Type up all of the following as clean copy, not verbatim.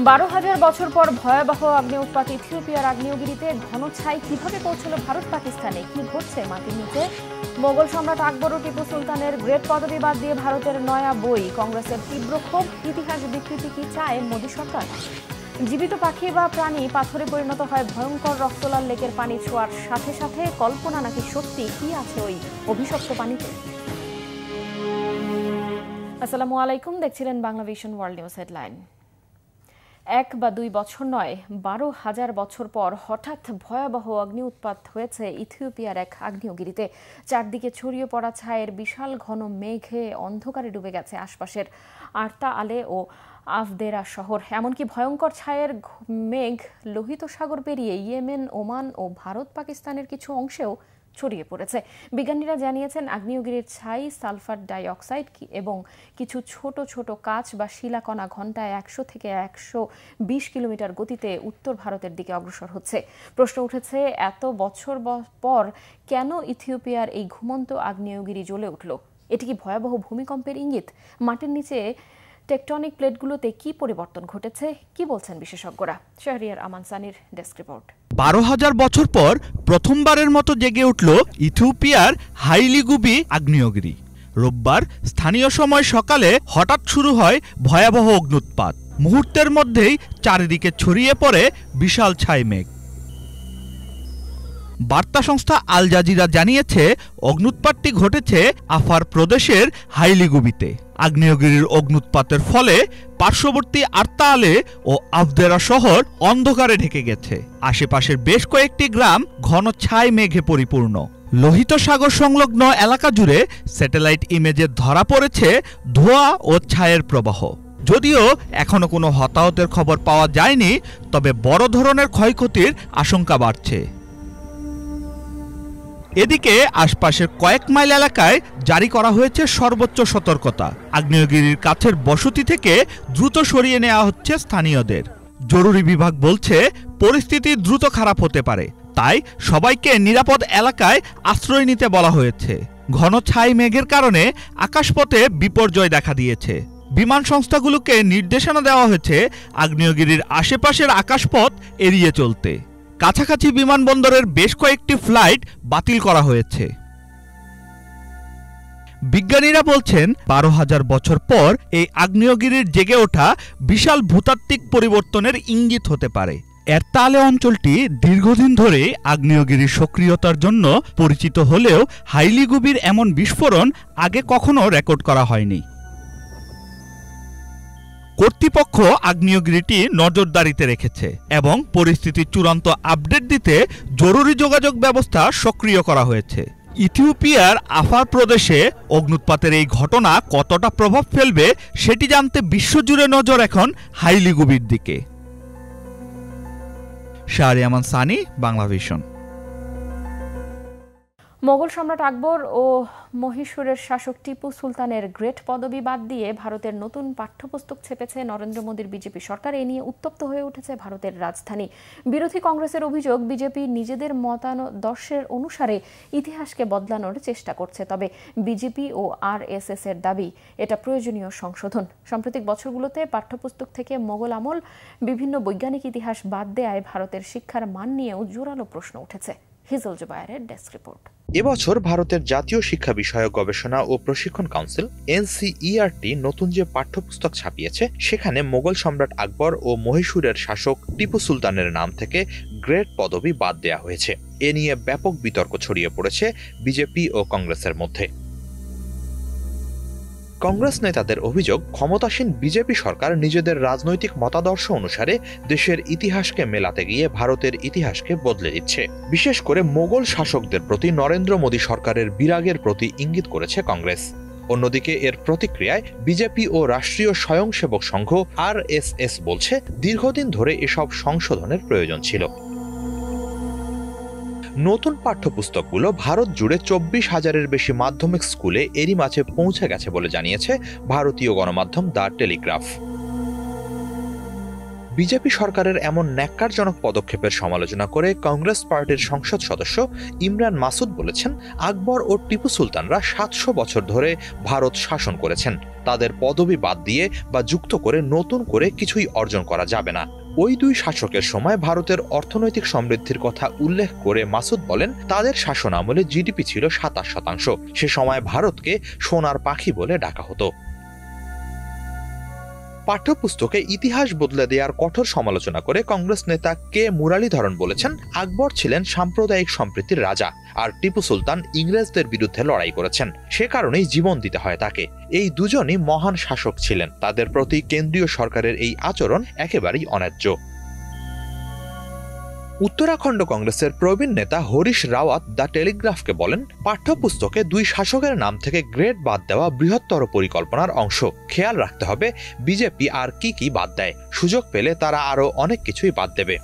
12,000 বছর পর ভয়াবহ আগ্নেয় উৎপাত ইথিওপিয়ার আগ্নেয়গিরিতে ঘন ছাই কিভাবে পৌঁছল ভারত পাকিস্তানে, কি ঘটছে মাটির নিচে? মোগল সম্রাট আকবর ও টিপু সুলতানের গ্রেট পদবি বাদ দিয়ে ভারতের নয়া বই, কংগ্রেসের তীব্র ক্ষোভ, ইতিহাস বিকৃতি কি চায় মোদী সরকার? জীবিত পাখি বা প্রাণী পাথরে পরিণত হয় ভয়ঙ্কর রক্তলাল লেকের পানি ছোঁয়ার সাথে সাথে, কল্পনা নাকি সত্যি, কি আছে ওই অভিশপ্ত পানিতে? আসসালামু আলাইকুম, দেখছিলেন Bangla vision world news headline. 1 বা 2 বছর নয়, 12,000 বছর পর হঠাৎ ভয়াবহ অগ্নি উৎপাত হয়েছে ইথিওপিয়ার এক আগ্নেয়গিরিতে। চারদিকে ছড়িয়ে পড়া ছায়ের বিশাল ঘন মেঘে অন্ধকারে ডুবে গেছে আশপাশের আর্তা আলে ও আফদেরা শহর। এমনকি ভয়ঙ্কর ছায়ের মেঘ লোহিত সাগর পেরিয়ে ইয়েমেন, ওমান ও ভারত পাকিস্তানের কিছু অংশেও ছড়িয়ে পড়েছে। বিজ্ঞানীরা জানিয়েছেন, আগ্নেয়গিরির ছাই, সালফার ডাই অক্সাইড এবং কিছু ছোট ছোট কাঁচ বা শিলাকণা ঘন্টায় 100 থেকে 120 কিলোমিটার গতিতে উত্তর ভারতের দিকে অগ্রসর হচ্ছে। প্রশ্ন উঠেছে, এত বছর পর কেন ইথিওপিয়ার এই ঘুমন্ত আগ্নেয়গিরি জ্বলে উঠল? এটি কি ভয়াবহ ভূমিকম্পের ইঙ্গিত? মাটির নিচে টেকটনিক প্লেটগুলোতে কি পরিবর্তন ঘটেছে, কি বলছেন বিশেষজ্ঞরা? শাহরিয়ার আমান সানির ডেস্ক রিপোর্ট। 12,000 বছর পর প্রথমবারের মতো জেগে উঠল ইথিওপিয়ার হাইলিগুবি আগ্নেয়গিরি। রোববার স্থানীয় সময় সকালে হঠাৎ শুরু হয় ভয়াবহ অগ্ন্যুৎপাত। মুহূর্তের মধ্যেই চারিদিকে ছড়িয়ে পড়ে বিশাল ছাই মেঘ। বার্তা সংস্থা আল জাজিরা জানিয়েছে, অগ্ন্যুৎপাতটি ঘটেছে আফার প্রদেশের হাইলিগুবিতে। আগ্নেয়গিরির অগ্ন্যুৎপাতের ফলে পার্শ্ববর্তী আর্তা আলে ও আফদেরা শহর অন্ধকারে ঢেকে গেছে। আশেপাশের বেশ কয়েকটি গ্রাম ঘন ছাই মেঘে পরিপূর্ণ। লোহিত সাগর সংলগ্ন এলাকা জুড়ে স্যাটেলাইট ইমেজে ধরা পড়েছে ধোঁয়া ও ছায়ের প্রবাহ। যদিও এখনো কোনো হতাহতের খবর পাওয়া যায়নি, তবে বড় ধরনের ক্ষয়ক্ষতির আশঙ্কা বাড়ছে। এদিকে আশপাশের কয়েক মাইল এলাকায় জারি করা হয়েছে সর্বোচ্চ সতর্কতা। আগ্নেয়গিরির কাছের বসতি থেকে দ্রুত সরিয়ে নেওয়া হচ্ছে স্থানীয়দের। জরুরি বিভাগ বলছে, পরিস্থিতি দ্রুত খারাপ হতে পারে, তাই সবাইকে নিরাপদ এলাকায় আশ্রয় নিতে বলা হয়েছে। ঘন ছাই মেঘের কারণে আকাশপথে বিপর্যয় দেখা দিয়েছে। বিমান সংস্থাগুলোকে নির্দেশনা দেওয়া হয়েছে আগ্নেয়গিরির আশেপাশের আকাশপথ এড়িয়ে চলতে। কাছাকাছি বিমানবন্দরের বেশ কয়েকটি ফ্লাইট বাতিল করা হয়েছে। বিজ্ঞানীরা বলছেন, 12,000 বছর পর এই আগ্নেয়গিরির জেগে ওঠা বিশাল ভূতাত্ত্বিক পরিবর্তনের ইঙ্গিত হতে পারে। এর্তা আলে অঞ্চলটি দীর্ঘদিন ধরে আগ্নেয়গিরির সক্রিয়তার জন্য পরিচিত হলেও হাইলিগুবির এমন বিস্ফোরণ আগে কখনো রেকর্ড করা হয়নি। কর্তৃপক্ষ আগ্নেয়গিরিটি নজরদারিতে রেখেছে এবং পরিস্থিতির চূড়ান্ত আপডেট দিতে জরুরি যোগাযোগ ব্যবস্থা সক্রিয় করা হয়েছে। ইথিওপিয়ার আফার প্রদেশে অগ্ন্যুৎপাতের এই ঘটনা কতটা প্রভাব ফেলবে সেটি জানতে বিশ্বজুড়ে নজর এখন হাইলিগুবির দিকে। শাহরিয়ার আমান সানি, বাংলা ভিশন। মোগল সম্রাট আকবর ও মহীশূরের শাসক টিপু সুলতানের গ্রেট পদবি বাদ দিয়ে ভারতের নতুন পাঠ্যপুস্তক ছেপেছে নরেন্দ্র মোদীর বিজেপি সরকার। এ নিয়ে উত্তপ্ত হয়ে উঠেছে ভারতের রাজধানী। বিরোধী কংগ্রেসের অভিযোগ, বিজেপি নিজেদের মতাদর্শের অনুসারে ইতিহাসকে বদলানোর চেষ্টা করছে। তবে বিজেপি ও আরএসএস এর দাবি, এটা প্রয়োজনীয় সংশোধন। সাম্প্রতিক বছরগুলোতে পাঠ্যপুস্তক থেকে মোগল আমল, বিভিন্ন বৈজ্ঞানিক ইতিহাস বাদ দেয়ায় ভারতের শিক্ষার মান নিয়েও জোরালো প্রশ্ন উঠেছে। হিজল জুবায়েরের ডেস্ক রিপোর্ট। এবছর ভারতের জাতীয় শিক্ষা বিষয়ক গবেষণা ও প্রশিক্ষণ কাউন্সিল এনসিইআরটি নতুন যে পাঠ্যপুস্তক ছাপিয়েছে, সেখানে মোগল সম্রাট আকবর ও মহীশূরের শাসক টিপু সুলতানের নাম থেকে গ্রেট পদবি বাদ দেওয়া হয়েছে। এ নিয়ে ব্যাপক বিতর্ক ছড়িয়ে পড়েছে বিজেপি ও কংগ্রেসের মধ্যে। কংগ্রেস নেতাদের অভিযোগ, ক্ষমতাসীন বিজেপি সরকার নিজেদের রাজনৈতিক মতাদর্শ অনুসারে দেশের ইতিহাসকে মেলাতে গিয়ে ভারতের ইতিহাসকে বদলে দিচ্ছে। বিশেষ করে মোগল শাসকদের প্রতি নরেন্দ্র মোদী সরকারের বিরাগের প্রতি ইঙ্গিত করেছে কংগ্রেস। অন্যদিকে এর প্রতিক্রিয়ায় বিজেপি ও রাষ্ট্রীয় স্বয়ংসেবক সংঘ আরএসএস বলছে, দীর্ঘদিন ধরে এসব সংশোধনের প্রয়োজন ছিল। নতুন পাঠ্যপুস্তকগুলো ভারত জুড়ে 24,000-এর বেশি মাধ্যমিক স্কুলে এরই মাঝে পৌঁছে গেছে বলে জানিয়েছে ভারতীয় গণমাধ্যম দ্য টেলিগ্রাফ। বিজেপি সরকারের এমন ন্যাক্কারজনক পদক্ষেপের সমালোচনা করে কংগ্রেস পার্টির সংসদ সদস্য ইমরান মাসুদ বলেছেন, আকবর ও টিপু সুলতানরা ৭০০ বছর ধরে ভারত শাসন করেছেন। তাদের পদবি বাদ দিয়ে বা যুক্ত করে নতুন করে কিছুই অর্জন করা যাবে না। ওই দুই শাসকের সময় ভারতের অর্থনৈতিক সমৃদ্ধির কথা উল্লেখ করে মাসুদ বলেন, তাদের শাসন আমলে জিডিপি ছিল ২৭%। সে সময় ভারতকে সোনার পাখি বলে ডাকা হতো। পাঠ্যপুস্তকে ইতিহাস বদলে দেওয়ার কঠোর সমালোচনা করে কংগ্রেস নেতা কে মুরালীধরন বলেছেন, আকবর ছিলেন সাম্প্রদায়িক সম্প্রীতির রাজা, আর টিপু সুলতান ইংরেজদের বিরুদ্ধে লড়াই করেছেন। সে কারণেই জীবন দিতে হয় তাকে। এই দুজনই মহান শাসক ছিলেন। তাদের প্রতি কেন্দ্রীয় সরকারের এই আচরণ একেবারেই অন্যায্য। উত্তরাখণ্ড কংগ্রেসের প্রবীণ নেতা হরিশ রাওয়াত দ্য টেলিগ্রাফকে বলেন, পাঠ্যপুস্তকে দুই শাসকের নাম থেকে গ্রেড বাদ দেওয়া বৃহত্তর পরিকল্পনার অংশ। খেয়াল রাখতে হবে বিজেপি আর কি বাদ দেয়। সুযোগ পেলে তারা আরও অনেক কিছুই বাদ দেবে।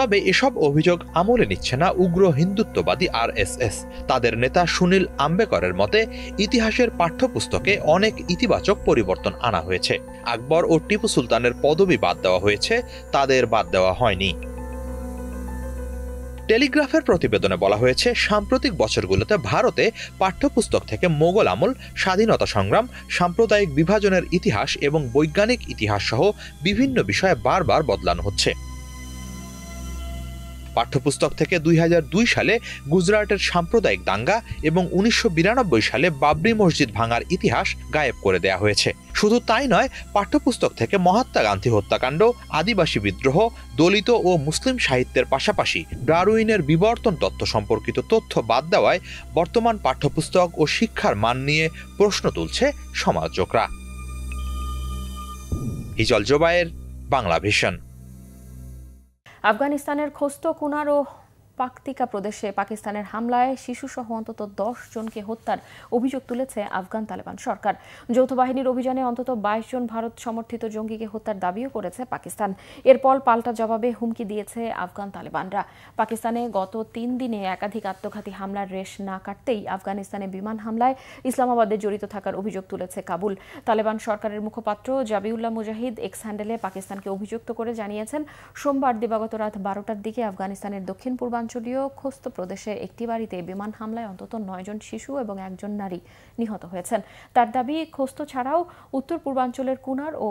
তবে এসব অভিযোগ আমলে নিচ্ছে না উগ্র হিন্দুত্ববাদী আরএসএস। তাদের নেতা সুনীল আম্বেকরের মতে, ইতিহাসের পাঠ্যপুস্তকে অনেক ইতিবাচক পরিবর্তন আনা হয়েছে। আকবর ও টিপু সুলতানের পদবি বাদ দেওয়া হয়েছে, তাদের বাদ দেওয়া হয়নি। টেলিগ্রাফের প্রতিবেদনে বলা হয়েছে, সাম্প্রতিক বছরগুলোতে ভারতে পাঠ্যপুস্তক থেকে মোগল আমল, স্বাধীনতা সংগ্রাম, সাম্প্রদায়িক বিভাজনের ইতিহাস এবং বৈজ্ঞানিক ইতিহাস সহ বিভিন্ন বিষয়ে বারবার বদলানো হচ্ছে। পাঠ্যপুস্তক থেকে ২০০২ সালে গুজরাটের সাম্প্রদায়িক দাঙ্গা এবং ১৯৯২ সালে বাবরি মসজিদ ভাঙার ইতিহাস গায়েব করে দেয়া হয়েছে। শুধু তাই নয়, পাঠ্যপুস্তক থেকে মহাত্মা গান্ধী হত্যাকাণ্ড, আদিবাসী বিদ্রোহ, দলিত ও মুসলিম সাহিত্যের পাশাপাশি ডারউইনের বিবর্তন তত্ত্ব সম্পর্কিত তথ্য বাদ দেওয়ায় বর্তমান পাঠ্যপুস্তক ও শিক্ষার মান নিয়ে প্রশ্ন তুলছে সমালোচকরা। হিজল জোবায়ের, বাংলা ভিশন। আফগানিস্তানের খোস্ত কুনার ও পাকতিকা প্রদেশে পাকিস্তানের হামলায় শিশুসহ অন্তত ১০ জনকে হত্যার অভিযোগ তুলেছে আফগান তালেবান সরকার। যৌথ বাহিনীর অভিযানে অন্তত ২২ জন ভারত সমর্থিত জঙ্গিকে হত্যার দাবিও করেছে পাকিস্তান। এরপর পাল্টা জবাবে হুমকি দিয়েছে আফগান তালেবানরা। পাকিস্তানে গত ৩ দিনে একাধিক আত্মঘাতী হামলার রেশ না কাটতেই আফগানিস্তানে বিমান হামলায় ইসলামাবাদে জড়িত থাকার অভিযোগ তুলেছে কাবুল। তালেবান সরকারের মুখপাত্র জাবিউল্লাহ মুজাহিদ এক্স হ্যান্ডেলে পাকিস্তানকে অভিযুক্ত করে জানিয়েছেন, সোমবার দিবাগত রাত ১২টার দিকে আফগানিস্তানের দক্ষিণ পূর্বাঞ্চলীয় খোস্ত প্রদেশে একটি বাড়িতে বিমান হামলায় অন্তত ৯ জন শিশু এবং ১ জন নারী নিহত হয়েছেন। তার দাবি, খোস্ত ছাড়াও উত্তর পূর্বাঞ্চলের কুনার ও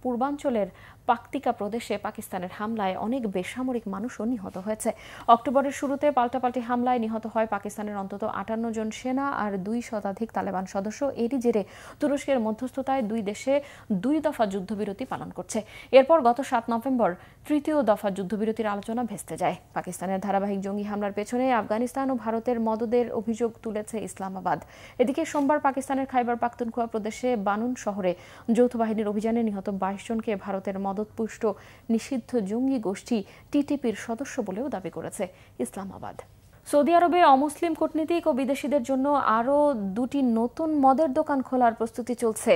পূর্বাঞ্চলের পাকতিকা প্রদেশে পাকিস্তানের হামলায় অনেক বেসামরিক মানুষও নিহত হয়েছে। অক্টোবরের শুরুতে পাল্টাপাল্টি হামলায় নিহত হয় পাকিস্তানের অন্তত ৫৮ জন সেনা আর ২ শতাধিক তালেবান সদস্য। এরই জেরে তুরস্কের মধ্যস্থতায় দুই দেশে ২ দফা যুদ্ধবিরতি পালন করছে। এরপর গত ৭ নভেম্বর তৃতীয় দফা যুদ্ধবিরতির আলোচনা ভেস্তে যায়। পাকিস্তানের ধারাবাহিক জঙ্গি হামলার পেছনে আফগানিস্তান ও ভারতের মদদের অভিযোগ তুলেছে ইসলামাবাদ। এদিকে সোমবার পাকিস্তানের খাইবার পাখতুনখোয়া প্রদেশে বানুন শহরে যৌথ বাহিনীর অভিযানে নিহত ২২ জনকে ভারতের মদতপুষ্ট নিষিদ্ধ জঙ্গি গোষ্ঠী টিটিপির সদস্য বলেও দাবি করেছে ইসলামাবাদ। সৌদি আরবে অমুসলিম কূটনীতিক ও বিদেশিদের জন্য আরও ২টি নতুন মদের দোকান খোলার প্রস্তুতি চলছে।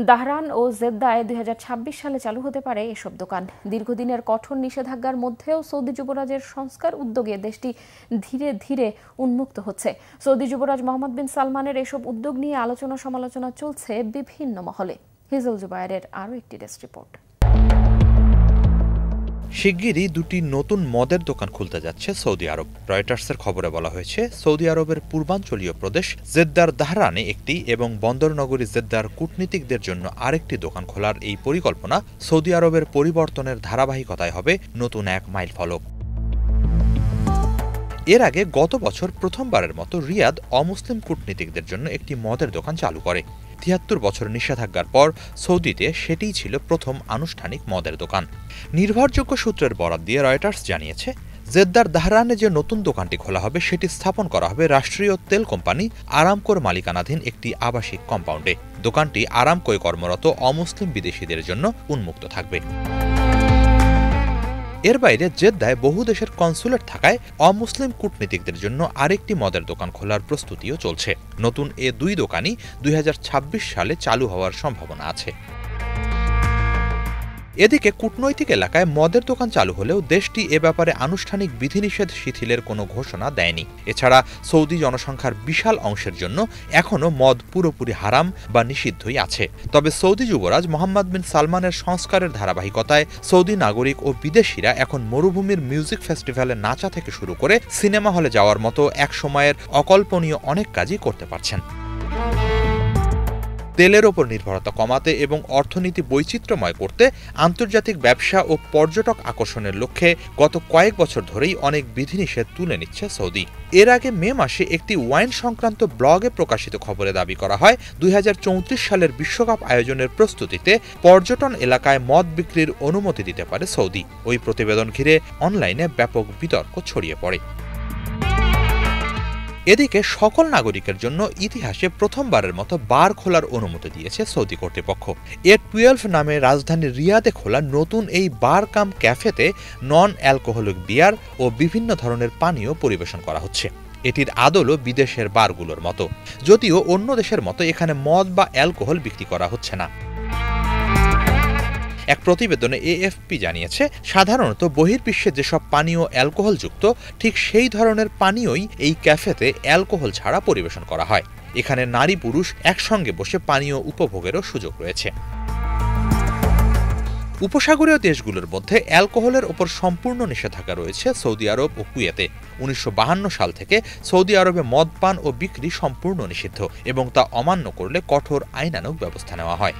দাহরান ও জেদ্দায় ২০২৬ সালে চালু হতে পারে এসব দোকান। দীর্ঘদিনের কঠোর নিষেধাজ্ঞার মধ্যেও সৌদি যুবরাজের সংস্কার উদ্যোগে দেশটি ধীরে ধীরে উন্মুক্ত হচ্ছে। সৌদি যুবরাজ মোহাম্মদ বিন সালমানের এসব উদ্যোগ নিয়ে আলোচনা সমালোচনা চলছে বিভিন্ন মহলে। হিজল জুবায়েরের আরও একটি ডেস্ক রিপোর্ট। শিগগিরই ২টি নতুন মদের দোকান খুলতে যাচ্ছে সৌদি আরব। রয়টার্সের খবরে বলা হয়েছে, সৌদি আরবের পূর্বাঞ্চলীয় প্রদেশ জেদ্দার দাহরানে একটি এবং বন্দরনগরী জেদ্দার কূটনীতিকদের জন্য আরেকটি দোকান খোলার এই পরিকল্পনা সৌদি আরবের পরিবর্তনের ধারাবাহিকতায় হবে নতুন এক মাইলফলক। এর আগে গত বছর প্রথমবারের মতো রিয়াদ অমুসলিম কূটনীতিকদের জন্য একটি মদের দোকান চালু করে। ৭৩ বছর নিষেধাজ্ঞার পর সৌদিতে সেটিই ছিল প্রথম আনুষ্ঠানিক মদের দোকান। নির্ভরযোগ্য সূত্রের বরাত দিয়ে রয়টার্স জানিয়েছে, জেদ্দার দাহরানে যে নতুন দোকানটি খোলা হবে সেটি স্থাপন করা হবে রাষ্ট্রীয় তেল কোম্পানি আরামকোর মালিকানাধীন একটি আবাসিক কম্পাউন্ডে। দোকানটি আরামকোয় কর্মরত অমুসলিম বিদেশিদের জন্য উন্মুক্ত থাকবে। এর বাইরে জেদ্দায় বহু দেশের কনসুলেট থাকায় অমুসলিম কূটনীতিকদের জন্য আরেকটি মদের দোকান খোলার প্রস্তুতিও চলছে। নতুন এ ২ দোকানই ২০২৬ সালে চালু হওয়ার সম্ভাবনা আছে। এদিকে কূটনৈতিক এলাকায় মদের দোকান চালু হলেও দেশটি এ ব্যাপারে আনুষ্ঠানিক বিধিনিষেধ শিথিলের কোনো ঘোষণা দেয়নি। এছাড়া সৌদি জনসংখ্যার বিশাল অংশের জন্য এখনও মদ পুরোপুরি হারাম বা নিষিদ্ধই আছে। তবে সৌদি যুবরাজ মোহাম্মদ বিন সালমানের সংস্কারের ধারাবাহিকতায় সৌদি নাগরিক ও বিদেশিরা এখন মরুভূমির মিউজিক ফেস্টিভ্যালে নাচা থেকে শুরু করে সিনেমা হলে যাওয়ার মতো এক সময়ের অকল্পনীয় অনেক কাজই করতে পারছেন। তেলের ওপর নির্ভরতা কমাতে এবং অর্থনীতি বৈচিত্র্যময় করতে আন্তর্জাতিক ব্যবসা ও পর্যটক আকর্ষণের লক্ষ্যে গত কয়েক বছর ধরেই অনেক বিধিনিষেধ তুলে নিচ্ছে সৌদি। এর আগে মে মাসে একটি ওয়াইন সংক্রান্ত ব্লগে প্রকাশিত খবরে দাবি করা হয় 2034 সালের বিশ্বকাপ আয়োজনের প্রস্তুতিতে পর্যটন এলাকায় মদ বিক্রির অনুমতি দিতে পারে সৌদি। ওই প্রতিবেদন ঘিরে অনলাইনে ব্যাপক বিতর্ক ছড়িয়ে পড়ে। এদিকে সকল নাগরিকের জন্য ইতিহাসে প্রথমবারের মতো বার খোলার অনুমতি দিয়েছে সৌদি কর্তৃপক্ষ। A12 নামে রাজধানী রিয়াদে খোলা নতুন এই বার কাম ক্যাফেতে নন অ্যালকোহলিক বিয়ার ও বিভিন্ন ধরনের পানীয় পরিবেশন করা হচ্ছে। এটির আদলও বিদেশের বারগুলোর মতো, যদিও অন্য দেশের মতো এখানে মদ বা অ্যালকোহল বিক্রি করা হচ্ছে না। এক প্রতিবেদনে AFP জানিয়েছে, সাধারণত বহির্বিশ্বে যেসব পানীয় অ্যালকোহলযুক্ত ঠিক সেই ধরনের পানীয়ই এই ক্যাফেতে অ্যালকোহল ছাড়া পরিবেশন করা হয়। এখানে নারী পুরুষ একসঙ্গে বসে পানীয় উপভোগেরও সুযোগ রয়েছে। উপসাগরীয় দেশগুলোর মধ্যে অ্যালকোহলের ওপর সম্পূর্ণ নিষেধাজ্ঞা রয়েছে সৌদি আরব ও কুয়েতে। 1952 সাল থেকে সৌদি আরবে মদ পান ও বিক্রি সম্পূর্ণ নিষিদ্ধ এবং তা অমান্য করলে কঠোর আইনানুগ ব্যবস্থা নেওয়া হয়।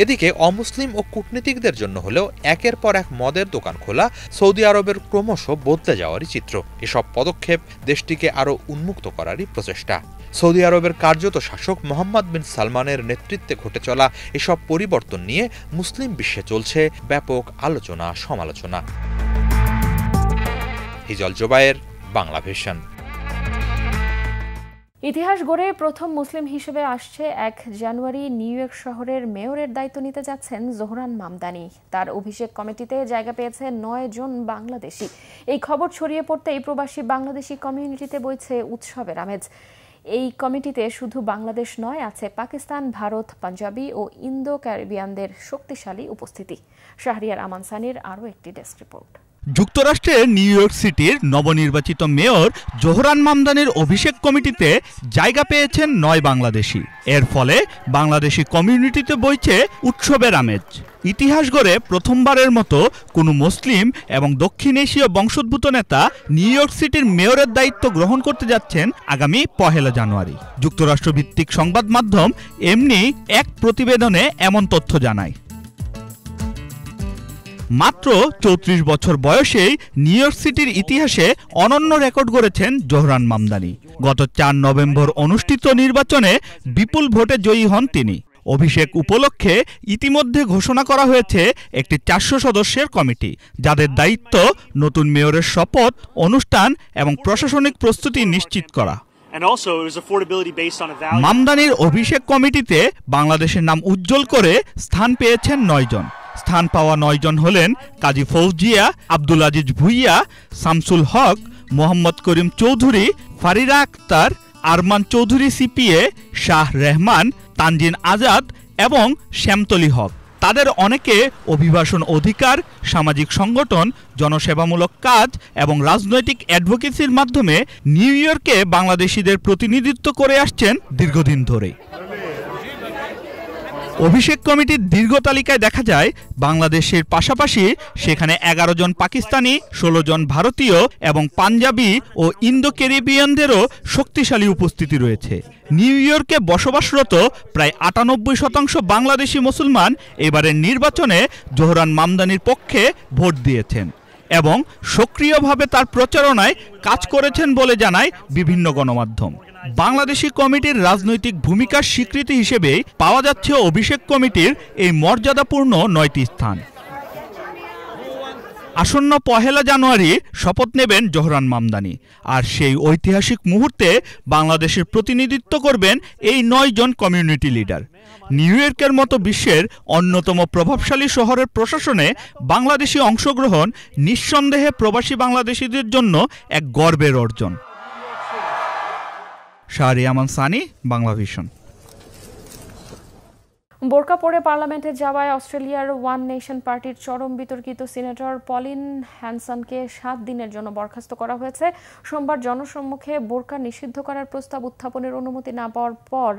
এদিকে অমুসলিম ও কূটনীতিকদের জন্য হলেও একের পর এক মদের দোকান খোলা সৌদি আরবের ক্রমশ বদলে যাওয়ারই চিত্র। এসব পদক্ষেপ দেশটিকে আরও উন্মুক্ত করারই প্রচেষ্টা। সৌদি আরবের কার্যত শাসক মোহাম্মদ বিন সালমানের নেতৃত্বে ঘটে চলা এসব পরিবর্তন নিয়ে মুসলিম বিশ্বে চলছে ব্যাপক আলোচনা সমালোচনা। হিজল জোবায়ের, বাংলা ভিশন। ইতিহাস গড়ে প্রথম মুসলিম হিসেবে আসছে 1 জানুয়ারি নিউ ইয়র্ক শহরের মেয়রের দায়িত্ব নিতে যাচ্ছেন জোহরান মামদানি। তার অভিষেক কমিটিতে জায়গা পেয়েছে 9 জন বাংলাদেশি। এই খবর ছড়িয়ে পড়তেই প্রবাসী বাংলাদেশি কমিউনিটিতে বইছে উৎসবের আমেজ। এই কমিটিতে শুধু বাংলাদেশ নয়, আছে পাকিস্তান, ভারত, পাঞ্জাবি ও ইন্দো ক্যারিবিয়ানদের শক্তিশালী উপস্থিতি। শাহরিয়ার আমান সানির আরও একটি ডেস্ক রিপোর্ট। যুক্তরাষ্ট্রের নিউ ইয়র্ক সিটির নবনির্বাচিত মেয়র জোহরান মামদানির অভিষেক কমিটিতে জায়গা পেয়েছেন 9 বাংলাদেশি। এর ফলে বাংলাদেশি কমিউনিটিতে বইছে উৎসবের আমেজ। ইতিহাস গড়ে প্রথমবারের মতো কোনো মুসলিম এবং দক্ষিণ এশীয় বংশোদ্ভূত নেতা নিউ ইয়র্ক সিটির মেয়রের দায়িত্ব গ্রহণ করতে যাচ্ছেন আগামী 1 জানুয়ারি। যুক্তরাষ্ট্রভিত্তিক সংবাদ মাধ্যম এমনি এক প্রতিবেদনে এমন তথ্য জানায়। মাত্র 34 বছর বয়সেই নিউ ইয়র্ক সিটির ইতিহাসে অনন্য রেকর্ড গড়েছেন জোহরান মামদানি। গত 4 নভেম্বর অনুষ্ঠিত নির্বাচনে বিপুল ভোটে জয়ী হন তিনি। অভিষেক উপলক্ষে ইতিমধ্যে ঘোষণা করা হয়েছে একটি 400 সদস্যের কমিটি, যাদের দায়িত্ব নতুন মেয়রের শপথ অনুষ্ঠান এবং প্রশাসনিক প্রস্তুতি নিশ্চিত করা। মামদানির অভিষেক কমিটিতে বাংলাদেশের নাম উজ্জ্বল করে স্থান পেয়েছেন 9 জন। স্থান পাওয়া 9 জন হলেন কাজী ফৌজিয়া, আব্দুল আজিজ ভুইয়া, শামসুল হক, মোহাম্মদ করিম চৌধুরী, ফারিরা আক্তার, আরমান চৌধুরী সিপিএ, শাহ রেহমান, তানজিন আজাদ এবং শ্যামতলী হক। তাদের অনেকে অভিবাসন অধিকার, সামাজিক সংগঠন, জনসেবামূলক কাজ এবং রাজনৈতিক অ্যাডভোকেসির মাধ্যমে নিউ ইয়র্কে বাংলাদেশিদের প্রতিনিধিত্ব করে আসছেন দীর্ঘদিন ধরে। অভিষেক কমিটির দীর্ঘ তালিকায় দেখা যায় বাংলাদেশের পাশাপাশি সেখানে 11 জন পাকিস্তানি, 16 জন ভারতীয় এবং পাঞ্জাবি ও ইন্দো ক্যারিবিয়ানদেরও শক্তিশালী উপস্থিতি রয়েছে। নিউ ইয়র্কে বসবাসরত প্রায় 98% বাংলাদেশি মুসলমান এবারের নির্বাচনে জোহরান মামদানির পক্ষে ভোট দিয়েছেন এবং সক্রিয়ভাবে তার প্রচারণায় কাজ করেছেন বলে জানায় বিভিন্ন গণমাধ্যম। বাংলাদেশি কমিটির রাজনৈতিক ভূমিকার স্বীকৃতি হিসেবে পাওয়া যাচ্ছে অভিষেক কমিটির এই মর্যাদাপূর্ণ 9টি স্থান। আসন্ন 1 জানুয়ারি শপথ নেবেন জোহরান মামদানি, আর সেই ঐতিহাসিক মুহূর্তে বাংলাদেশের প্রতিনিধিত্ব করবেন এই 9 জন কমিউনিটি লিডার। নিউ ইয়র্কের মতো বিশ্বের অন্যতম প্রভাবশালী শহরের প্রশাসনে বাংলাদেশি অংশগ্রহণ নিঃসন্দেহে প্রবাসী বাংলাদেশিদের জন্য এক গর্বের অর্জন। শাহরিয়ার আমান সানি, বাংলা ভিশন। বোরকা পরে পার্লামেন্টে যাওয়ায় অস্ট্রেলিয়ার ওয়ান নেশন পার্টির চরম বিতর্কিত সিনেটর পলিন হ্যানসনকে 7 দিনের জন্য বরখাস্ত করা হয়েছে। সোমবার জনসম্মুখে বোরকা নিষিদ্ধ করার প্রস্তাব উত্থাপনের অনুমতি না পাওয়ার পর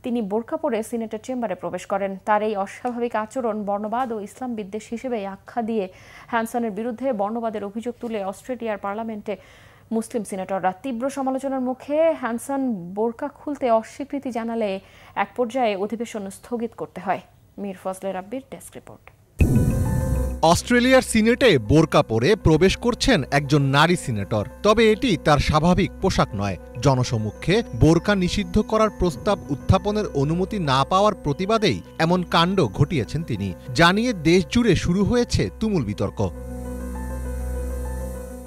তিনি বোরকা পরে সিনেটের চেম্বারে প্রবেশ করেন। তার এই অস্বাভাবিক আচরণ বর্ণবাদ ও ইসলাম বিদ্বেষ হিসেবে আখ্যা দিয়ে হ্যানসনের বিরুদ্ধে বর্ণবাদের অভিযোগ তুলে অস্ট্রেলিয়ার পার্লামেন্টে মুসলিম সিনেটররা তীব্র সমালোচনার মুখে হ্যানসন বোরকা খুলতে অস্বীকৃতি জানালে এক পর্যায়ে অধিবেশন স্থগিত করতে হয়। মীর ফজলে রাব্বির ডেস্ক রিপোর্ট। অস্ট্রেলিয়ার সিনেটে বোরকা পরে প্রবেশ করছেন একজন নারী সিনেটর, তবে এটি তার স্বাভাবিক পোশাক নয়। জনসমক্ষে বোরকা নিষিদ্ধ করার প্রস্তাব উত্থাপনের অনুমতি না পাওয়ার প্রতিবাদেই এমন কাণ্ড ঘটিয়েছেন তিনি। জানিয়ে দেশ জুড়ে শুরু হয়েছে তুমুল বিতর্ক।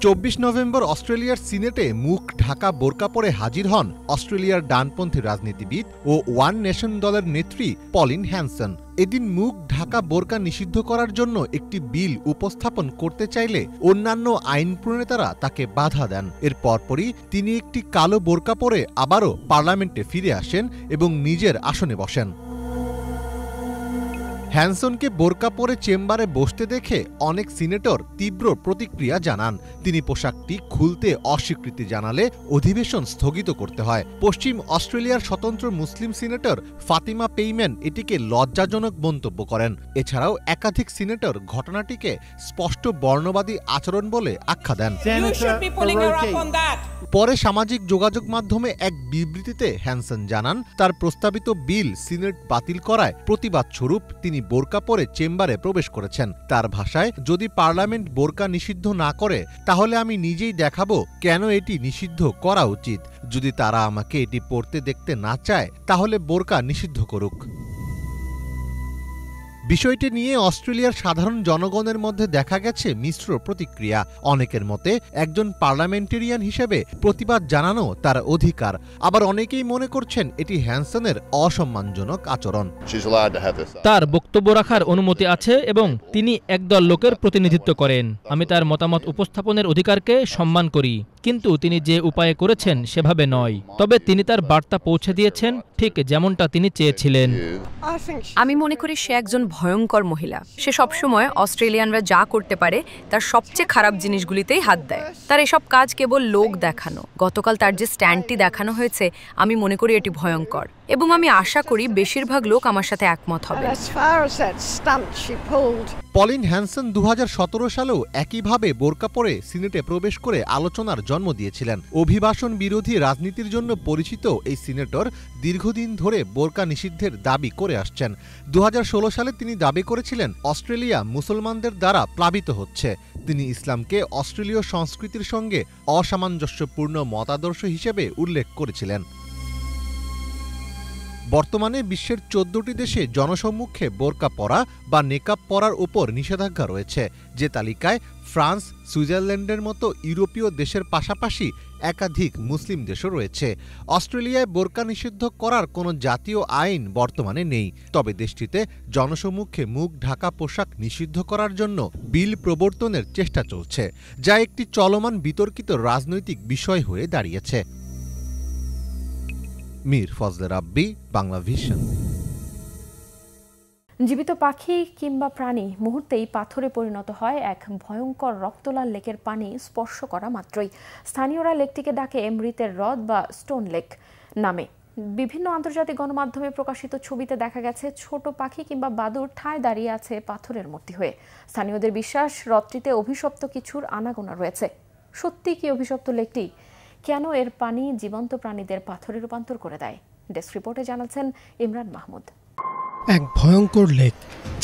24 নভেম্বর অস্ট্রেলিয়ার সিনেটে মুখ ঢাকা বোরকা পরে হাজির হন অস্ট্রেলিয়ার ডানপন্থী রাজনীতিবিদ ও ওয়ান নেশন দলের নেত্রী পলিন হ্যানসন। এদিন মুখ ঢাকা বোরকা নিষিদ্ধ করার জন্য একটি বিল উপস্থাপন করতে চাইলে অন্যান্য আইন প্রণেতারা তাকে বাধা দেন। এর পরপরই তিনি একটি কালো বোরকা পরে আবারও পার্লামেন্টে ফিরে আসেন এবং নিজের আসনে বসেন। হ্যানসনকে বোরকা পরে চেম্বারে বসতে দেখে অনেক সিনেটর তীব্র প্রতিক্রিয়া জানান। তিনি পোশাকটি খুলতে অস্বীকৃতি জানালে অধিবেশন স্থগিত করতে হয়। পশ্চিম অস্ট্রেলিয়ার স্বতন্ত্র মুসলিম সিনেটর ফাতিমা পেইম্যান এটিকে লজ্জাজনক মন্তব্য করেন। এছাড়াও একাধিক সিনেটর ঘটনাটিকে স্পষ্ট বর্ণবাদী আচরণ বলে আখ্যা দেন। পরে সামাজিক যোগাযোগ মাধ্যমে এক বিবৃতিতে হ্যানসন জানান, তার প্রস্তাবিত বিল সিনেট বাতিল করায় প্রতিবাদ স্বরূপ তিনি বোরকা পরে চেম্বারে প্রবেশ করেছেন। তার ভাষায়, যদি পার্লামেন্ট বোরকা নিষিদ্ধ না করে তাহলে আমি নিজেই দেখাবো কেন এটি নিষিদ্ধ করা উচিত। যদি তারা আমাকে এটি পড়তে দেখতে না চায় তাহলে বোরকা নিষিদ্ধ করুক। বিষয়টি নিয়ে অস্ট্রেলিয়ার সাধারণ জনগণের মধ্যে দেখা গেছে মিশ্র প্রতিক্রিয়া। অনেকের মতে একজন পার্লামেন্টেরিয়ান হিসেবে প্রতিবাদ জানানো তার অধিকার, আবার অনেকেই মনে করছেন এটি হ্যানসনের অসম্মানজনক আচরণ। তার বক্তব্য রাখার অনুমতি আছে এবং তিনি একদল লোকের প্রতিনিধিত্ব করেন। আমি তার মতামত উপস্থাপনের অধিকারকে সম্মান করি, কিন্তু তিনি যে উপায়ে করেছেন সেভাবে নয়। তবে তিনি তার বার্তা পৌঁছে দিয়েছেন ঠিক যেমনটা তিনি চেয়েছিলেন। আমি মনে করি সে একজন ভয়ঙ্কর মহিলা। সে সবসময় অস্ট্রেলিয়ানরা যা করতে পারে তার সবচেয়ে খারাপ জিনিসগুলিতেই হাত দেয়। তার এসব কাজ কেবল লোক দেখানো। গতকাল তার যে স্ট্যান্ডটি দেখানো হয়েছে, আমি মনে করি এটি ভয়ঙ্কর এবং আমি আশা করি বেশিরভাগ লোক আমার সাথে একমত হবে। পলিন হ্যানসন 2017 সালেও একইভাবে বোরকা পরে সিনেটে প্রবেশ করে আলোচনার জন্ম দিয়েছিলেন। অভিবাসন বিরোধী রাজনীতির জন্য পরিচিত এই সিনেটর দীর্ঘদিন ধরে বোরকা নিষিদ্ধের দাবি করে আসছেন। 2016 সালে তিনি দাবি করেছিলেন অস্ট্রেলিয়া মুসলমানদের দ্বারা প্লাবিত হচ্ছে। তিনি ইসলামকে অস্ট্রেলীয় সংস্কৃতির সঙ্গে অসামঞ্জস্যপূর্ণ মতাদর্শ হিসেবে উল্লেখ করেছিলেন। বর্তমানে বিশ্বের 14টি দেশে জনসম্মুখে বোরকা পরা বা নেকাব পরার উপর নিষেধাজ্ঞা রয়েছে, যে তালিকায় ফ্রান্স, সুইজারল্যান্ডের মতো ইউরোপীয় দেশের পাশাপাশি একাধিক মুসলিম দেশও রয়েছে। অস্ট্রেলিয়ায় বোরকা নিষিদ্ধ করার কোনো জাতীয় আইন বর্তমানে নেই, তবে দেশটিতে জনসম্মুখে মুখ ঢাকা পোশাক নিষিদ্ধ করার জন্য বিল প্রবর্তনের চেষ্টা চলছে, যা একটি চলমান বিতর্কিত রাজনৈতিক বিষয় হয়ে দাঁড়িয়েছে। মীর ফজলে রাব্বি, বাংলা ভিশন। জীবিত পাখি কিংবা প্রাণী মুহূর্তেই পাথরে পরিণত হয় এক ভয়ঙ্কর রক্তলাল লেকের পানি স্পর্শ করা মাত্রই। স্থানীয়রা লেকটিকে ডাকে মৃতের হ্রদ বা স্টোন লেক নামে। বিভিন্ন আন্তর্জাতিক গণমাধ্যমে প্রকাশিত ছবিতে দেখা গেছে ছোট পাখি কিংবা বাদুড় ঠায় দাঁড়িয়ে আছে পাথরের মূর্তি হয়ে। স্থানীয়দের বিশ্বাস, হ্রদটিতে অভিশপ্ত কিছুর আনাগোনা রয়েছে। সত্যি কি অভিশপ্ত লেকটি? কেন এর পানি জীবন্ত প্রাণীদের পাথরে রূপান্তর করে দেয়? ডেস্ক রিপোর্টে জানাচ্ছেন ইমরান মাহমুদ। এক ভয়ঙ্কর লেক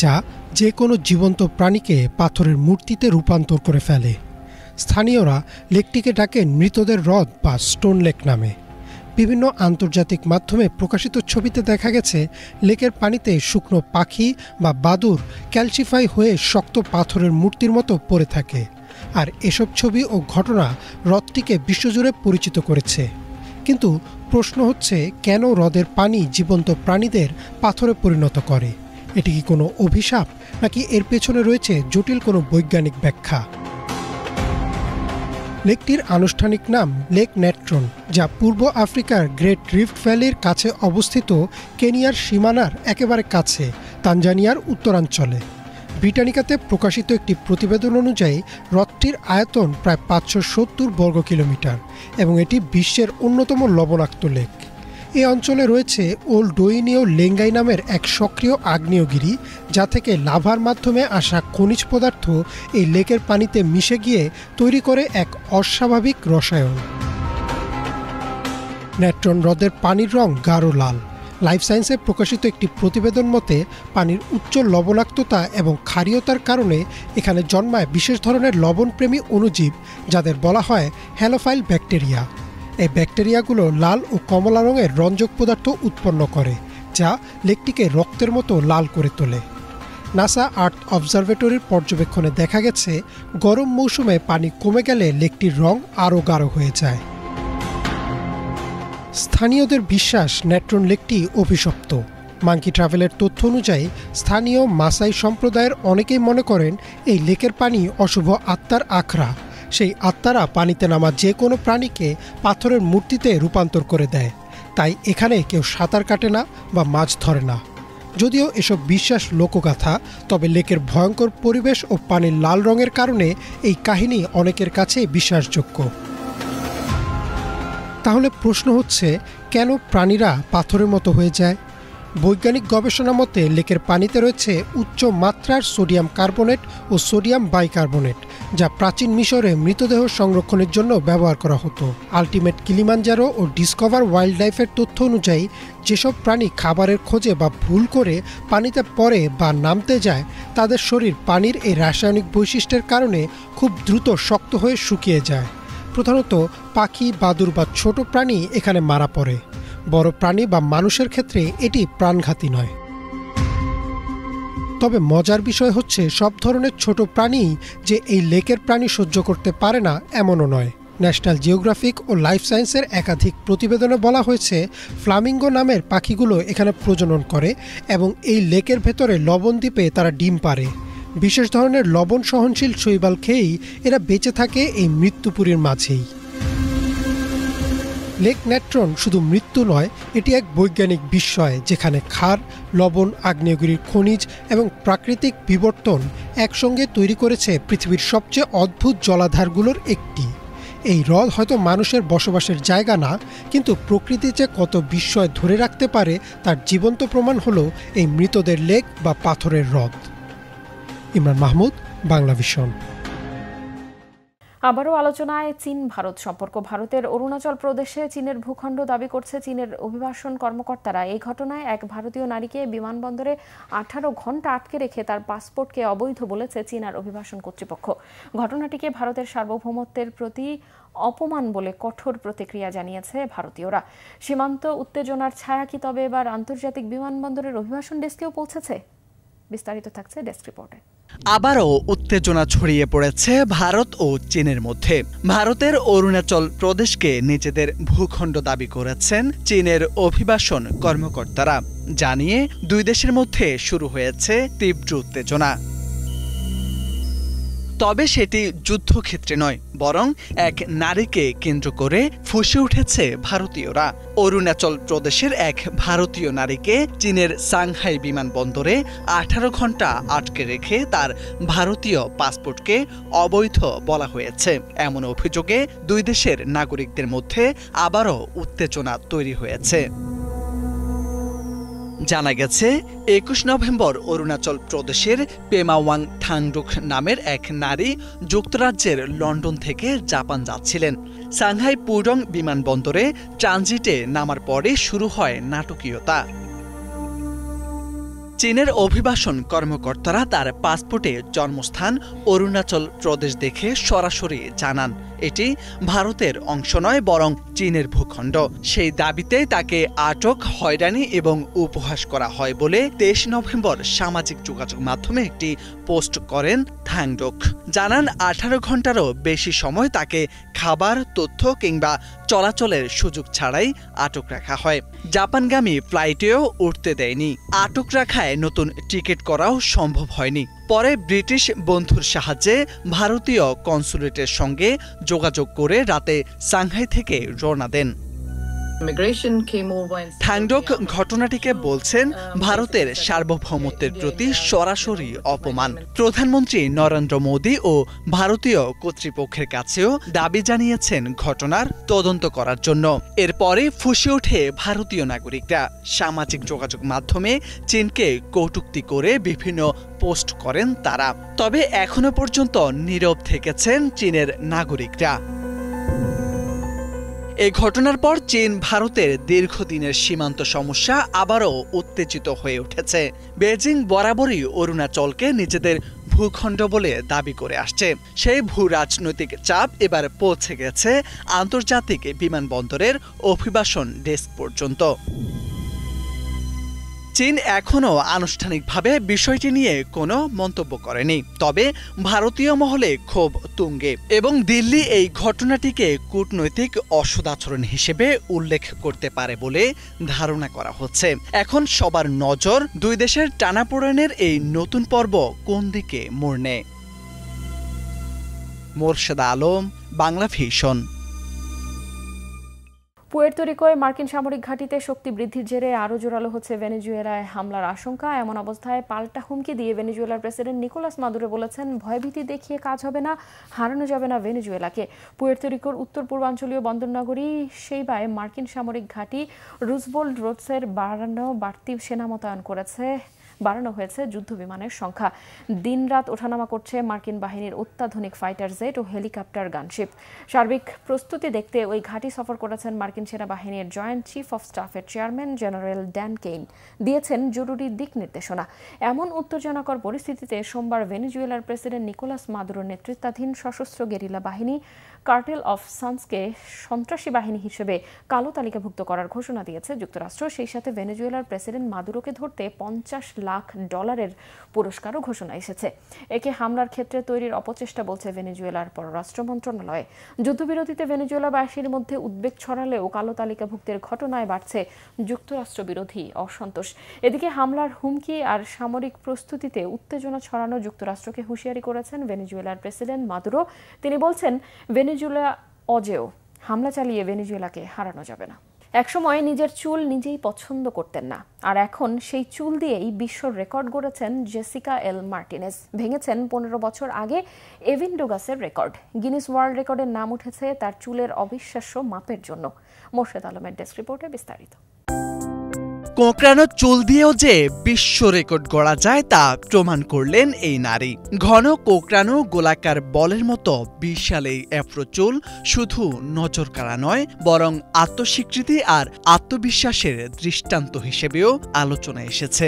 যা যে কোনো জীবন্ত প্রাণীকে পাথরের মূর্তিতে রূপান্তর করে ফেলে। স্থানীয়রা লেকটিকে ডাকেন মৃতদের হ্রদ বা স্টোন লেক নামে। বিভিন্ন আন্তর্জাতিক মাধ্যমে প্রকাশিত ছবিতে দেখা গেছে লেকের পানিতে শুকনো পাখি বা বাদুড় ক্যালসিফাই হয়ে শক্ত পাথরের মূর্তির মতো পড়ে থাকে। আর এসব ছবি ও ঘটনা হ্রদটিকে বিশ্বজুড়ে পরিচিত করেছে। কিন্তু প্রশ্ন হচ্ছে, কেন হ্রদের পানি জীবন্ত প্রাণীদের পাথরে পরিণত করে? এটি কি কোনো অভিশাপ, নাকি এর পেছনে রয়েছে জটিল কোনো বৈজ্ঞানিক ব্যাখ্যা? লেকটির আনুষ্ঠানিক নাম লেক নেট্রন, যা পূর্ব আফ্রিকার গ্রেট রিফট ভ্যালির কাছে অবস্থিত কেনিয়ার সীমানার একেবারে কাছে তানজানিয়ার উত্তরাঞ্চলে। ব্রিটানিকাতে প্রকাশিত একটি প্রতিবেদন অনুযায়ী হ্রদটির আয়তন প্রায় 570 বর্গ কিলোমিটার এবং এটি বিশ্বের অন্যতম লবণাক্ত লেক। এই অঞ্চলে রয়েছে ওল্ড ডোইনিও লেঙ্গাই নামের এক সক্রিয় আগ্নেয়গিরি, যা থেকে লাভার মাধ্যমে আসা খনিজ পদার্থ এই লেকের পানিতে মিশে গিয়ে তৈরি করে এক অস্বাভাবিক রসায়ন। নেট্রন হ্রদের পানির রং গাঢ় লাল। লাইফ সায়েন্সে প্রকাশিত একটি প্রতিবেদন মতে পানির উচ্চ লবণাক্ততা এবং ক্ষারীয়তার কারণে এখানে জন্মায় বিশেষ ধরনের লবণপ্রেমী অণুজীব, যাদের বলা হয় হ্যালোফাইল ব্যাকটেরিয়া। এই ব্যাকটেরিয়াগুলো লাল ও কমলা রঙের রঞ্জক পদার্থ উৎপন্ন করে, যা লেকটিকে রক্তের মতো লাল করে তোলে। নাসা আর্থ অবজারভেটরির পর্যবেক্ষণে দেখা গেছে গরম মৌসুমে পানি কমে গেলে লেকটির রং আরও গাঢ় হয়ে যায়। স্থানীয়দের বিশ্বাস নেট্রন লেকটি অভিশপ্ত। মাঙ্কি ট্রাভেলের তথ্য অনুযায়ী স্থানীয় মাসাই সম্প্রদায়ের অনেকেই মনে করেন এই লেকের পানি অশুভ আত্মার আখড়া। সেই আত্মারা পানিতে নামা যে কোনো প্রাণীকে পাথরের মূর্তিতে রূপান্তর করে দেয়, তাই এখানে কেউ সাঁতার কাটে না বা মাছ ধরে না। যদিও এসব বিশ্বাস লোকগাথা, তবে লেকের ভয়ঙ্কর পরিবেশ ও পানির লাল রঙের কারণে এই কাহিনী অনেকের কাছে বিশ্বাসযোগ্য। তাহলে প্রশ্ন হচ্ছে, কেন প্রাণীরা পাথরের মতো হয়ে যায়? বৈজ্ঞানিক গবেষণা মতে লেকের পানিতে রয়েছে উচ্চ মাত্রার সোডিয়াম কার্বনেট ও সোডিয়াম বাইকার্বনেট, যা প্রাচীন মিশরে মৃতদেহ সংরক্ষণের জন্য ব্যবহার করা হতো। আলটিমেট কিলিমাঞ্জারো ও ডিসকভার ওয়াইল্ড লাইফের তথ্য অনুযায়ী যেসব প্রাণী খাবারের খোঁজে বা ভুল করে পানিতে পড়ে বা নামতে যায়, তাদের শরীর পানির এই রাসায়নিক বৈশিষ্ট্যের কারণে খুব দ্রুত শক্ত হয়ে শুকিয়ে যায়। প্রধানত পাখি, বাদুড় বা ছোট প্রাণী এখানে মারা পড়ে। বড় প্রাণী বা মানুষের ক্ষেত্রে এটি প্রাণঘাতী নয়। তবে মজার বিষয় হচ্ছে, সব ধরনের ছোট প্রাণী যে এই লেকের প্রাণী সহ্য করতে পারে না এমনও নয়। ন্যাশনাল জিওগ্রাফিক ও লাইফ সায়েন্সের একাধিক প্রতিবেদনে বলা হয়েছে ফ্লামিঙ্গো নামের পাখিগুলো এখানে প্রজনন করে এবং এই লেকের ভেতরে লবণ দ্বীপে তারা ডিম পাড়ে। বিশেষ ধরনের লবণ সহনশীল শৈবাল খেয়েই এরা বেঁচে থাকে এই মৃত্যুপুরীর মাঝেই। লেক নেট্রন শুধু মৃত্যু নয়, এটি এক বৈজ্ঞানিক বিস্ময়, যেখানে ক্ষার, লবণ, আগ্নেয়গিরির খনিজ এবং প্রাকৃতিক বিবর্তন একসঙ্গে তৈরি করেছে পৃথিবীর সবচেয়ে অদ্ভুত জলাধারগুলোর একটি। এই হ্রদ হয়তো মানুষের বসবাসের জায়গা না, কিন্তু প্রকৃতি যে কত বিস্ময় ধরে রাখতে পারে তার জীবন্ত প্রমাণ হলো এই মৃতদের লেক বা পাথরের হ্রদ। ইমরান মাহমুদ, বাংলাভিশন। আবারও আলোচনায় চীন ভারত সম্পর্ক। ভারতের অরুণাচল প্রদেশে চীনের ভূখণ্ড দাবি করছে চীনের অভিবাসন কর্মকর্তারা। এই ঘটনায় এক ভারতীয় নারীকে বিমানবন্দরে 18 ঘন্টা আটকে রেখে তার পাসপোর্টকে অবৈধ বলেছে চীন আর অভিবাসন কর্তৃপক্ষ। ঘটনাটিকে ভারতের সার্বভৌমত্বের প্রতি অপমান বলে কঠোর প্রতিক্রিয়া জানিয়েছে ভারতীয়রা। সীমান্ত উত্তেজনার ছায়া কি তবে এবার আন্তর্জাতিক বিমানবন্দরের অভিবাসন ডেস্কেও পৌঁছেছে? বিস্তারিত থাকছে ডেস্ক রিপোর্টে। আবারও উত্তেজনা ছড়িয়ে পড়েছে ভারত ও চীনের মধ্যে। ভারতের অরুণাচল প্রদেশকে নিজেদের ভূখণ্ড দাবি করেছেন চীনের অভিবাসন কর্মকর্তারা, জানিয়ে দুই দেশের মধ্যে শুরু হয়েছে তীব্র উত্তেজনা। তবে সেটি যুদ্ধক্ষেত্রে নয়, বরং এক নারীকে কেন্দ্র করে ফুঁসে উঠেছে ভারতীয়রা। অরুণাচল প্রদেশের এক ভারতীয় নারীকে চীনের সাংহাই বিমানবন্দরে 18 ঘন্টা আটকে রেখে তার ভারতীয় পাসপোর্টকে অবৈধ বলা হয়েছে। এমন অভিযোগে দুই দেশের নাগরিকদের মধ্যে আবারও উত্তেজনা তৈরি হয়েছে। জানা গেছে 21 নভেম্বর অরুণাচল প্রদেশের পেমাওয়াং থাংডুক নামের এক নারী যুক্তরাজ্যের লন্ডন থেকে জাপান যাচ্ছিলেন। সাংহাই পুডং বিমানবন্দরে ট্রানজিটে নামার পরে শুরু হয় নাটকীয়তা। চীনের অভিবাসন কর্মকর্তারা তার পাসপোর্টে জন্মস্থান অরুণাচল প্রদেশ দেখে সরাসরি জানান এটি ভারতের অংশ নয়, বরং চীনের ভূখণ্ড। সেই দাবিতে তাকে আটক, হয়রানি এবং উপহাস করা হয় বলে 23 নভেম্বর সামাজিক যোগাযোগ মাধ্যমে একটি পোস্ট করেন থাংডুক। জানান 18 ঘন্টারও বেশি সময় তাকে খাবার, তথ্য কিংবা চলাচলের সুযোগ ছাড়াই আটক রাখা হয়। জাপানগামী ফ্লাইটেও উঠতে দেয়নি। আটক রাখা থাকায় নতুন টিকিট করাও সম্ভব হয়নি। পরে ব্রিটিশ বন্ধুর সাহায্যে ভারতীয় কনসুলেটের সঙ্গে যোগাযোগ করে রাতে সাংহাই থেকে রওনা দেন। থাংডক ঘটনাটিকে বলছেন ভারতের সার্বভৌমত্বের প্রতি সরাসরি অপমান। প্রধানমন্ত্রী নরেন্দ্র মোদী ও ভারতীয় কর্তৃপক্ষের কাছেও দাবি জানিয়েছেন ঘটনার তদন্ত করার জন্য। এরপরে ফুঁসে ওঠে ভারতীয় নাগরিকরা। সামাজিক যোগাযোগ মাধ্যমে চীনকে কটূক্তি করে বিভিন্ন পোস্ট করেন তারা। তবে এখনো পর্যন্ত নীরব থেকেছেন চীনের নাগরিকরা। এই ঘটনার পর চীন ভারতের দীর্ঘদিনের সীমান্ত সমস্যা আবারও উত্তেজিত হয়ে উঠেছে। বেজিং বরাবরই অরুণাচলকে নিজেদের ভূখণ্ড বলে দাবি করে আসছে। সেই ভূ রাজনৈতিক চাপ এবার পৌঁছে গেছে আন্তর্জাতিক বিমানবন্দরের অভিবাসন ডেস্ক পর্যন্ত। চীন এখনও আনুষ্ঠানিকভাবে বিষয়টি নিয়ে কোনো মন্তব্য করেনি, তবে ভারতীয় মহলে ক্ষোভ তুঙ্গে এবং দিল্লি এই ঘটনাটিকে কূটনৈতিক অসদাচরণ হিসেবে উল্লেখ করতে পারে বলে ধারণা করা হচ্ছে। এখন সবার নজর দুই দেশের টানাপোড়েনের এই নতুন পর্ব কোন দিকে মোড় নেয়। মোরশেদ আলম, বাংলা ভিশন। পুয়ের্তো রিকোয় মার্কিন সামরিক ঘাঁটিতে শক্তি বৃদ্ধির জেরে আরও জোরালো হচ্ছে ভেনেজুয়েলায় হামলার আশঙ্কা। এমন অবস্থায় পাল্টা হুমকি দিয়ে ভেনেজুয়েলার প্রেসিডেন্ট নিকোলাস মাদুরো বলেছেন, ভয়ভীতি দেখিয়ে কাজ হবে না, হারানো যাবে না ভেনেজুয়েলাকে। পুয়ের্তো রিকোর উত্তর পূর্বাঞ্চলীয় বন্দরনগরী সেইবায় মার্কিন সামরিক ঘাঁটি রুজভেল্ট রোডসের বাড়তি সেনা মোতায়েন বাড়ানো হয়েছে যুদ্ধ বিমানের সংখ্যা। দিনরাত ওঠানামা করছে মার্কিন বাহিনীর অত্যাধুনিক ফাইটার জেট ও হেলিকপ্টার গানশিপ। সার্বিক প্রস্তুতি দেখতে ওই ঘাঁটি সফর করেছেন মার্কিন সেনাবাহিনীর জয়েন্ট চিফ অফ স্টাফের চেয়ারম্যান জেনারেল ড্যান কেইন, দিয়েছেন জরুরি দিক নির্দেশনা। এমন উত্তেজনাকর পরিস্থিতিতে সোমবার ভেনেজুয়েলার প্রেসিডেন্ট নিকোলাস মাদুরোর নেতৃত্বাধীন সশস্ত্র গেরিলা বাহিনী কার্টেল অফ সানসকে সন্ত্রাসী বাহিনী হিসেবে কালো তালিকাভুক্ত করার ঘোষণা দিয়েছে যুক্তরাষ্ট্র। সেই সাথে ভেনেজুয়েলার প্রেসিডেন্ট মাদুরোকে ধরতে $50 লাখ পুরস্কারও ঘোষণা এসেছে। একে হামলার ক্ষেত্রে তৈরির অপচেষ্টা বলছে ভেনেজুয়েলার পররাষ্ট্র মন্ত্রণালয়। যুদ্ধবিরতিতে ভেনেজুয়েলাবাসীর মধ্যে উদ্বেগ ছড়ালেও কালো তালিকাভুক্তের ঘটনায় বাড়ছে যুক্তরাষ্ট্র বিরোধী অসন্তোষ। এদিকে হামলার হুমকি আর সামরিক প্রস্তুতিতে উত্তেজনা ছড়ানো যুক্তরাষ্ট্রকে হুঁশিয়ারি করেছেন ভেনেজুয়েলার প্রেসিডেন্ট মাদুরো। তিনি বলছেন, ভেনেজুয়েলা অজেয়, হামলা চালিয়ে ভেনেজুয়েলাকে হারানো যাবে না। একসময় নিজের চুল নিজেই পছন্দ করতেন না, আর এখন সেই চুল দিয়েই বিশ্ব রেকর্ড গড়েছেন জেসিকা এল মার্টিনেজ। ভেঙেছেন 15 বছর আগে এভিন ডুগাসের রেকর্ড। গিনেস ওয়ার্ল্ড রেকর্ডের নাম উঠেছে তার চুলের অবিশ্বাস্য মাপের জন্য। মোরশেদ আলমের ডেস্ক রিপোর্টে বিস্তারিত। কোঁকড়ানো চুল দিয়েও যে বিশ্ব রেকর্ড গড়া যায় তা প্রমাণ করলেন এই নারী। ঘন কোঁকড়ানো গোলাকার বলের মতো বিশাল এই অ্যাফ্রো চুল শুধু নজর কাড়া নয়, বরং আত্মস্বীকৃতি আর আত্মবিশ্বাসের দৃষ্টান্ত হিসেবেও আলোচনায় এসেছে।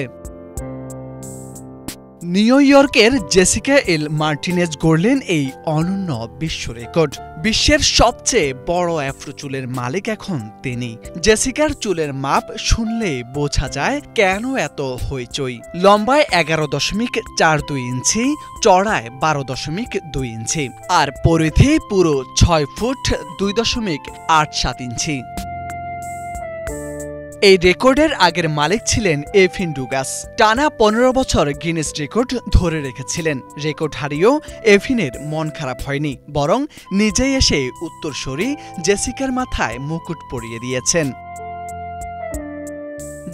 নিউ ইয়র্কের জেসিকা এল মার্টিনেজ গড়লেন এই অনন্য বিশ্ব রেকর্ড। বিশ্বের সবচেয়ে বড় অ্যাফ্রো চুলের মালিক এখন তিনি। জেসিকার চুলের মাপ শুনলে বোঝা যায় কেন এত হইচই। লম্বায় 11.42 ইঞ্চি, চড়ায় 12.2 ইঞ্চি, আর পরিধি পুরো 6 ফুট 2.87 ইঞ্চি। এই রেকর্ডের আগের মালিক ছিলেন এভিন ডুগাস। টানা 15 বছর গিনেস রেকর্ড ধরে রেখেছিলেন। রেকর্ড হারিয়েও এভিনের মন খারাপ হয়নি, বরং নিজেই এসে উত্তরসূরি জেসিকার মাথায় মুকুট পরিয়ে দিয়েছেন।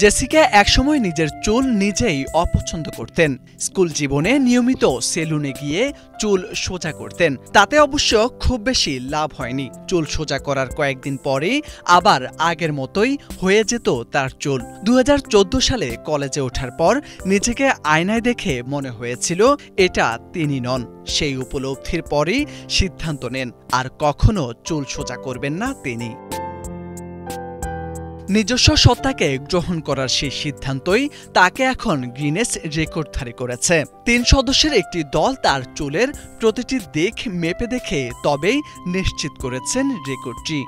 জেসিকা একসময় নিজের চুল নিজেই অপছন্দ করতেন। স্কুল জীবনে নিয়মিত সেলুনে গিয়ে চুল সোজা করতেন। তাতে অবশ্য খুব বেশি লাভ হয়নি। চুল সোজা করার কয়েকদিন পরেই আবার আগের মতোই হয়ে যেত তার চুল। 2014 সালে কলেজে ওঠার পর নিজেকে আয়নায় দেখে মনে হয়েছিল এটা তিনি নন। সেই উপলব্ধির পরেই সিদ্ধান্ত নেন আর কখনো চুল সোজা করবেন না তিনি। নিজস্ব সত্তাকে গ্রহণ করার সেই সিদ্ধান্তই তাকে এখন গিনেস রেকর্ডধারী করেছে। 3 সদস্যের একটি দল তার চুলের প্রতিটি দিক মেপে দেখে তবেই নিশ্চিত করেছেন রেকর্ডটি।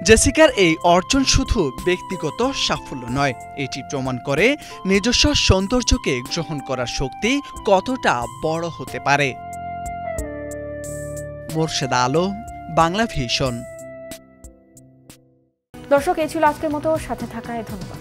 জেসিকার এই অর্জন শুধু ব্যক্তিগত সাফল্য নয়, এটি প্রমাণ করে নিজস্ব সৌন্দর্যকে গ্রহণ করার শক্তি কতটা বড় হতে পারে। মোরশেদ আলম, বাংলা ভিশন। দর্শক, এই ছিল আজকের মতো। সাথে থাকায় ধন্যবাদ।